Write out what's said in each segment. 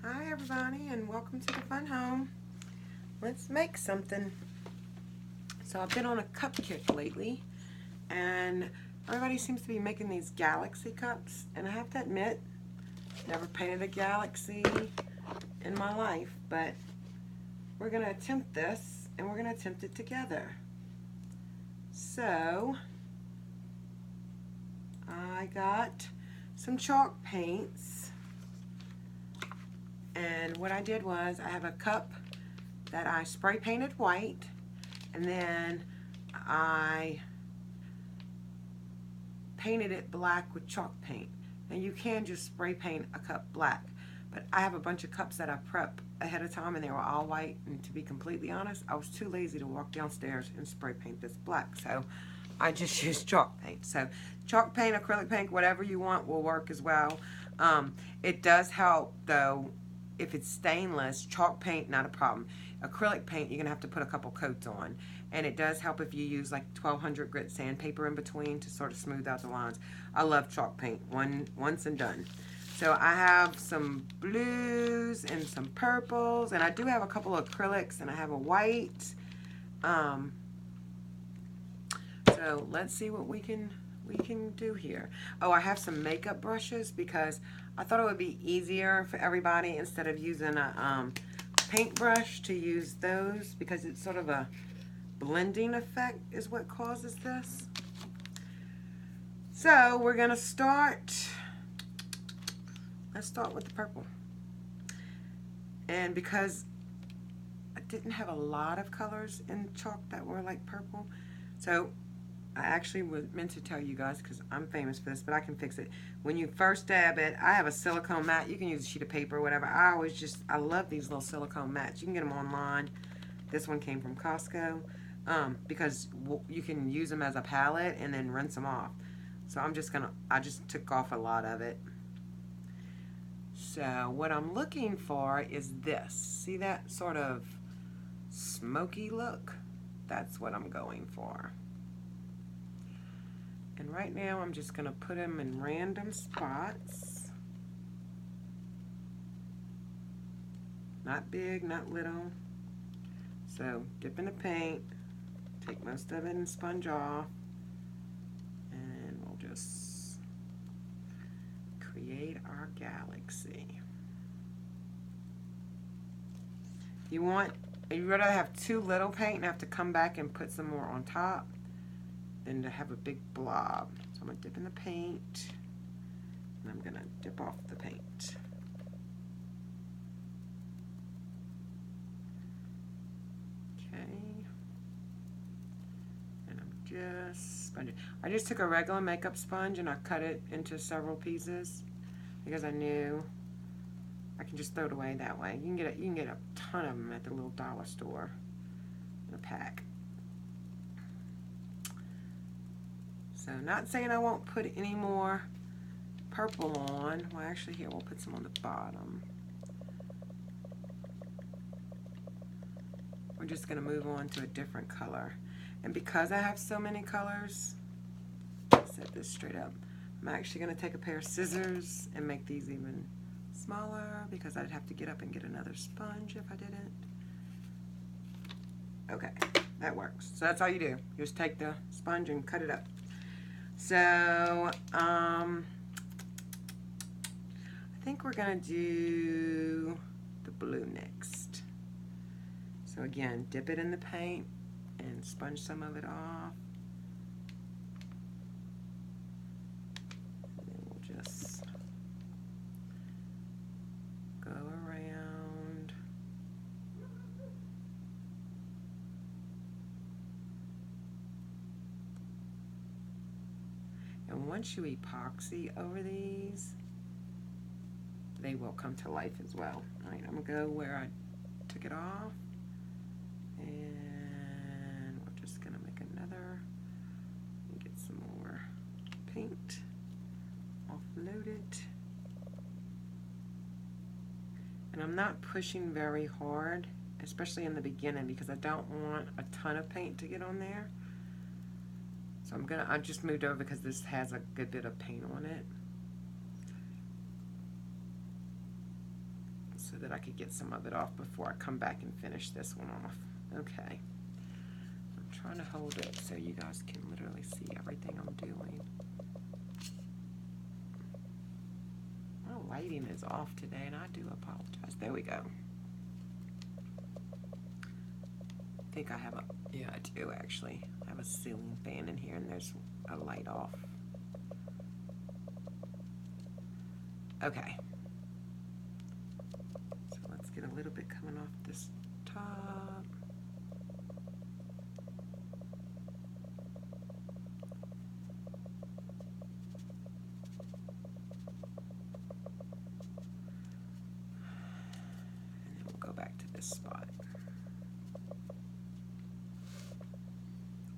Hi everybody and welcome to the fun home. Let's make something. So I've been on a cup kick lately and everybody seems to be making these galaxy cups, and I have to admit, never painted a galaxy in my life, but we're going to attempt this and we're going to attempt it together. So I got some chalk paints, and what I did was I have a cup that I spray painted white, and then I painted it black with chalk paint. Now you can just spray paint a cup black, but I have a bunch of cups that I prep ahead of time and they were all white, and to be completely honest, I was too lazy to walk downstairs and spray paint this black, so I just used chalk paint. So chalk paint, acrylic paint, whatever you want will work as well. It does help though if it's stainless. Chalk paint, not a problem. Acrylic paint, you're going to have to put a couple coats on. And it does help if you use like 1200 grit sandpaper in between to sort of smooth out the lines. I love chalk paint, once and done. So I have some blues and some purples, and I do have a couple of acrylics, and I have a white. So let's see what we can do here. Oh, I have some makeup brushes because I thought it would be easier for everybody, instead of using a paintbrush, to use those, because it's sort of a blending effect is what causes this. So we're gonna start. Let's start with the purple. And because I didn't have a lot of colors in chalk that were like purple, so I actually was meant to tell you guys, because I'm famous for this, but I can fix it. When you first dab it, I have a silicone mat. You can use a sheet of paper or whatever. I love these little silicone mats. You can get them online. This one came from Costco, because you can use them as a palette and then rinse them off. So I just took off a lot of it. So what I'm looking for is this. See that sort of smoky look? That's what I'm going for. And right now I'm just going to put them in random spots. Not big, not little. So dip in the paint, take most of it and sponge off, and we'll just create our galaxy. You'd rather have too little paint and have to come back and put some more on top than to have a big blob. So I'm going to dip in the paint, and I'm going to dip off the paint. Okay. And I'm just sponging. I just took a regular makeup sponge and I cut it into several pieces because I knew I can just throw it away that way. You can get a ton of them at the little dollar store in a pack. So not saying I won't put any more purple on. Well, actually here, we'll put some on the bottom. We're just going to move on to a different color. And because I have so many colors, set this straight up, I'm actually going to take a pair of scissors and make these even smaller, because I'd have to get up and get another sponge if I didn't. Okay, that works. So that's all you do. You just take the sponge and cut it up. So, I think we're going to do the blue next. So again, dip it in the paint and sponge some of it off. And then we'll just go around. And once you epoxy over these, they will come to life as well. All right, I'm going to go where I took it off. And we're just going to make another, and get some more paint, offload it. And I'm not pushing very hard, especially in the beginning, because I don't want a ton of paint to get on there. So I just moved over because this has a good bit of paint on it. so that I could get some of it off before I come back and finish this one off. Okay. I'm trying to hold it so you guys can literally see everything I'm doing. My lighting is off today, and I do apologize. There we go. I think I have a, yeah, I do actually. I have a ceiling fan in here, and there's a light off. Okay. So let's get a little bit coming off this top. And then we'll go back to this spot.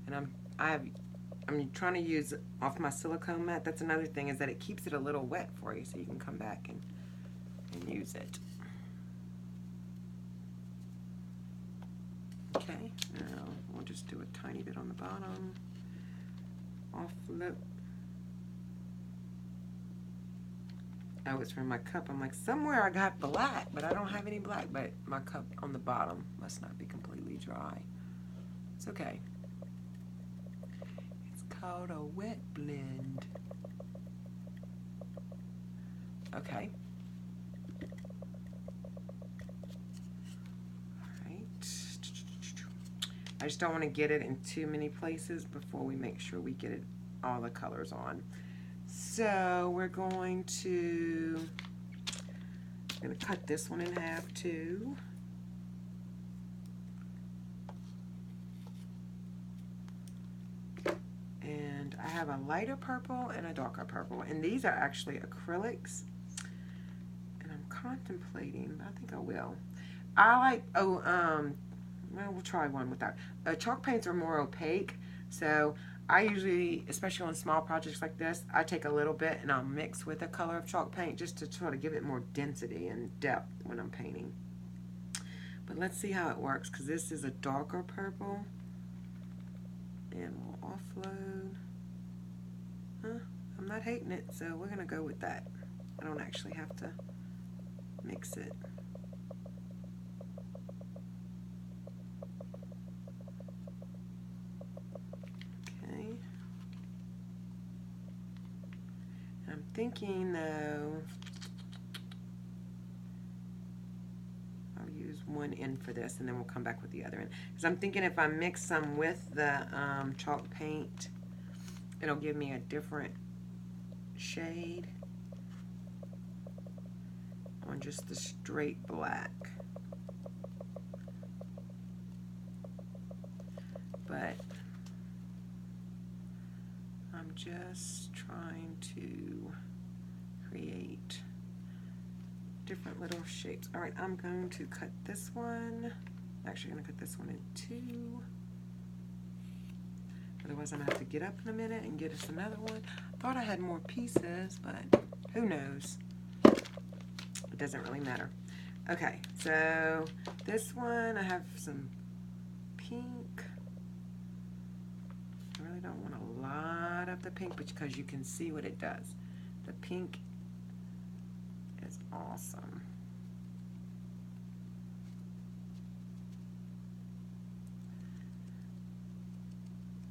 And I'm trying to use off my silicone mat. That's another thing, is that it keeps it a little wet for you, so you can come back and use it. Okay, now we'll just do a tiny bit on the bottom. Off lip. Oh, it's from my cup. I'm like, somewhere I got black, but I don't have any black, but my cup on the bottom must not be completely dry. It's okay. Called a wet blend. Okay. Alright. I just don't want to get it in too many places before we make sure we get it all the colors on. So we're going to cut this one in half too. And I have a lighter purple and a darker purple, and these are actually acrylics, and I'm contemplating, I think I will. I like, well, we'll try one without. Chalk paints are more opaque, so I usually, especially on small projects like this, I take a little bit and I'll mix with a color of chalk paint just to try to give it more density and depth when I'm painting. But let's see how it works, because this is a darker purple. And we'll offload. I'm not hating it, so we're gonna go with that. I don't actually have to mix it. Okay. I'm thinking though, I'll use one end for this, and then we'll come back with the other end. Because I'm thinking if I mix some with the chalk paint, it'll give me a different shade on just the straight black. But I'm just trying to create different little shapes. All right, I'm going to cut this one. I'm actually going to cut this one in two. Otherwise, I'm going to have to get up in a minute and get us another one. Thought I had more pieces, but who knows? It doesn't really matter. Okay, so this one, I have some pink. I really don't want a lot of the pink, but because you can see what it does. The pink is awesome.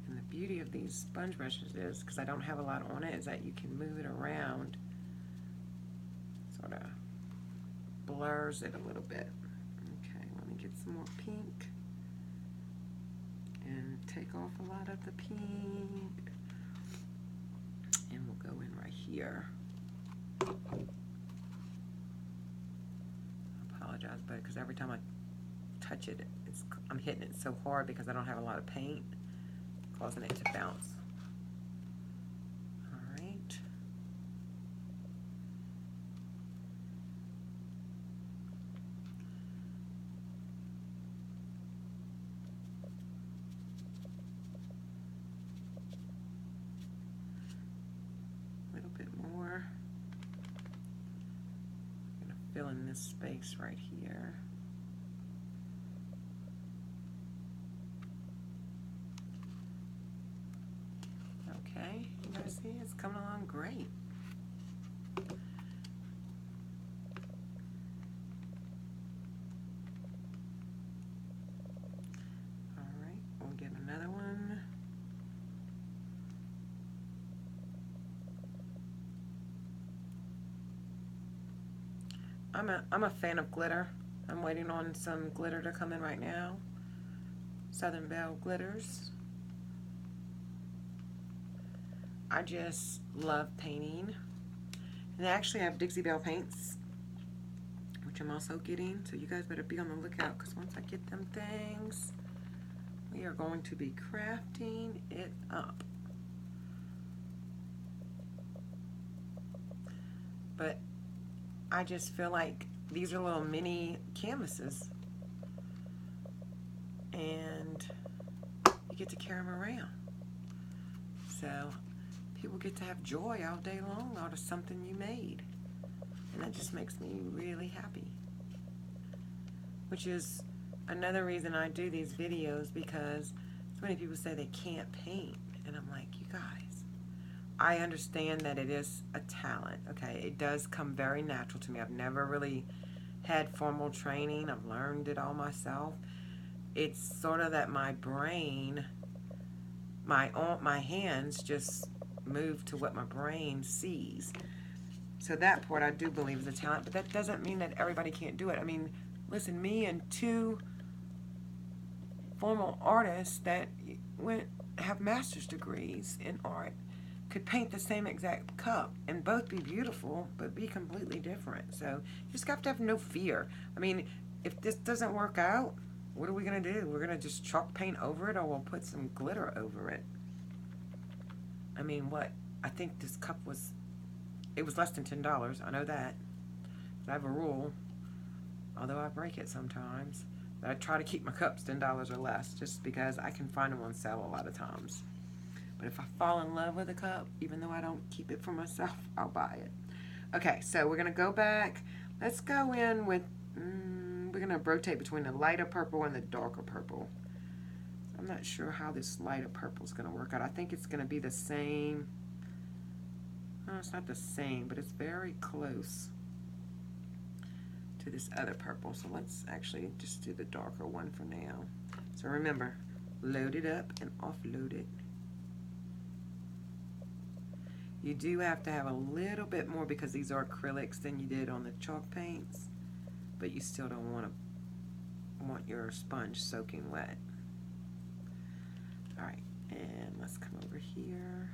And the beauty of these sponge brushes is, because I don't have a lot on it, is that you can move it around. Sort of blurs it a little bit. Okay, let me get some more pink. And take off a lot of the pink. And we'll go in right here. I apologize, but because every time I touch it, I'm hitting it so hard because I don't have a lot of paint, causing it to bounce. All right. A little bit more. I'm going to fill in this space right here. Okay, you guys see it's coming along great. I'm a fan of glitter. I'm waiting on some glitter to come in right now. Southern Belle glitters. I just love painting. And I actually have Dixie Belle paints, which I'm also getting. So you guys better be on the lookout, because once I get them things, we are going to be crafting it up. But I just feel like these are little mini canvases, and you get to carry them around. So people get to have joy all day long out of something you made. And that just makes me really happy. Which is another reason I do these videos, because so many people say they can't paint. And I'm like, you guys, I understand that it is a talent, okay? It does come very natural to me. I've never really had formal training. I've learned it all myself. It's sort of that my brain, my hands just move to what my brain sees. So that part I do believe is a talent, but that doesn't mean that everybody can't do it. I mean, listen, me and two formal artists that have master's degrees in art could paint the same exact cup and both be beautiful, but be completely different. So you just have to have no fear. I mean, if this doesn't work out, what are we going to do? We're going to just chalk paint over it, or we'll put some glitter over it. I mean, what? I think this cup was, it was less than $10. I know that. I have a rule, although I break it sometimes, that I try to keep my cups $10 or less, just because I can find them on sale a lot of times. But if I fall in love with a cup, even though I don't keep it for myself, I'll buy it. Okay, so we're going to go back. Let's go in with, we're going to rotate between the lighter purple and the darker purple. I'm not sure how this lighter purple is going to work out. I think it's going to be the same. No, it's not the same, but it's very close to this other purple. So let's actually just do the darker one for now. So remember, load it up and offload it. You do have to have a little bit more, because these are acrylics, than you did on the chalk paints, but you still don't want your sponge soaking wet. All right, and let's come over here.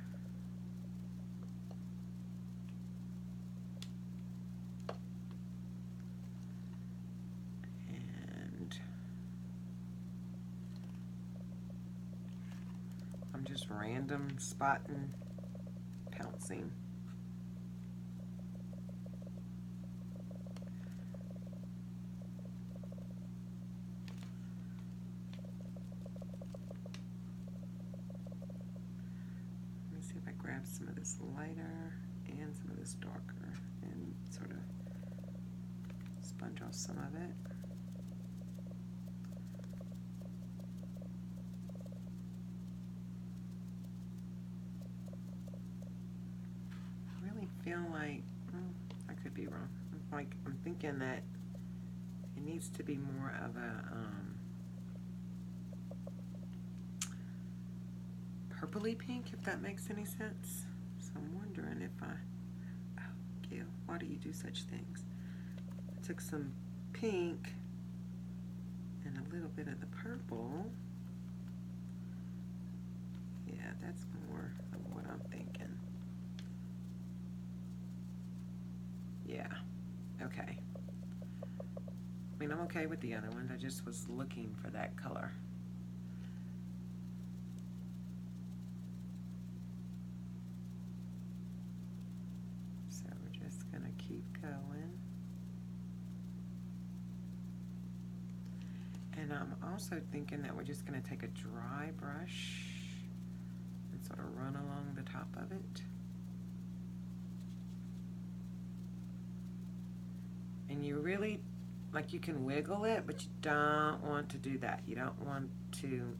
And I'm just random spotting, pouncing. Let me see if I grab some of this lighter and some of this darker and sort of sponge off some of it. Feel like, I could be wrong. I'm thinking that it needs to be more of a purpley pink, if that makes any sense. So I'm wondering if oh, Gail, why do you do such things? I took some pink and a little bit of the purple. Yeah, that's more of what I'm thinking. Yeah, okay. I mean, I'm okay with the other ones. I just was looking for that color. So we're just gonna keep going. And I'm also thinking that we're just gonna take a dry brush and sort of run along the top of it. And you really, like, you can wiggle it, but you don't want to do that. You don't want to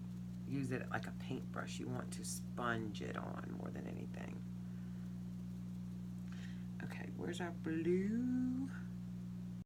use it like a paintbrush. You want to sponge it on more than anything. Okay, where's our blue?